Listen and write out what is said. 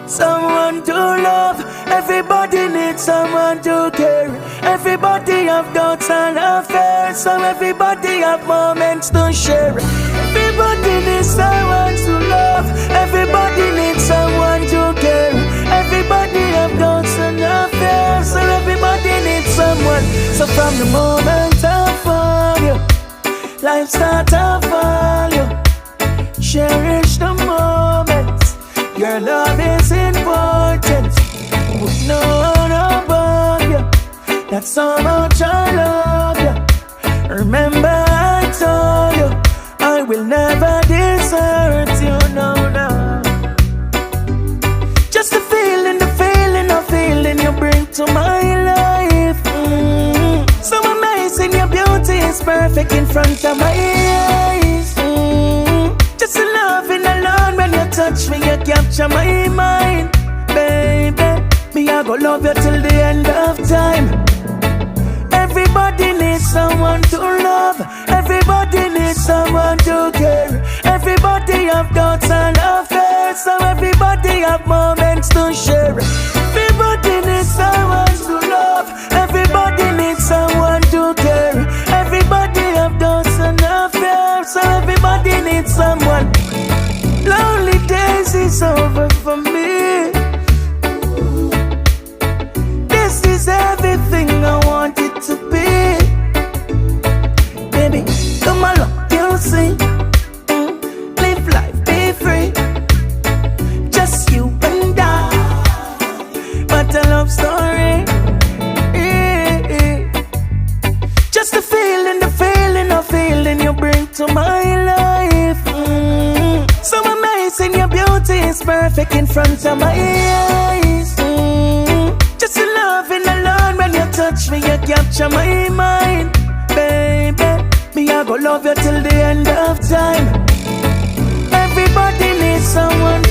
someone to love. Everybody needs someone to care. Everybody have doubts and affairs, so everybody have moments to share. Everybody needs someone to love. Everybody needs someone to care. Everybody have doubts and affairs, so everybody needs someone. So from the moment I found you, life start to follow. Cherish the moments. Your love is important. With no one above you, that's how much I love you. Remember I told you I will never desert you, no, no. Just the feeling you bring to my life. So amazing, your beauty is perfect in front of my eyes. Just the loving alone, when you touch me, you capture my mind. Baby, me I go love you till the end of time. Everybody needs someone to love. Everybody needs someone to care. Everybody have doubts and affairs, so everybody have moments to share. Everybody needs someone to love. Everybody needs someone to care. Everybody have doubts and affairs, so everybody needs someone. Lonely days is over for me. This is everything I want it to be. Baby, come along, you'll see. Live life, be free. Just you and I, but a love story. Just the feeling you bring to my life. So amazing, your beauty is perfect in front of my eyes. Just the loving alone, when you touch me, you capture my mind. Baby, me I go love you till the end of time. Everybody needs someone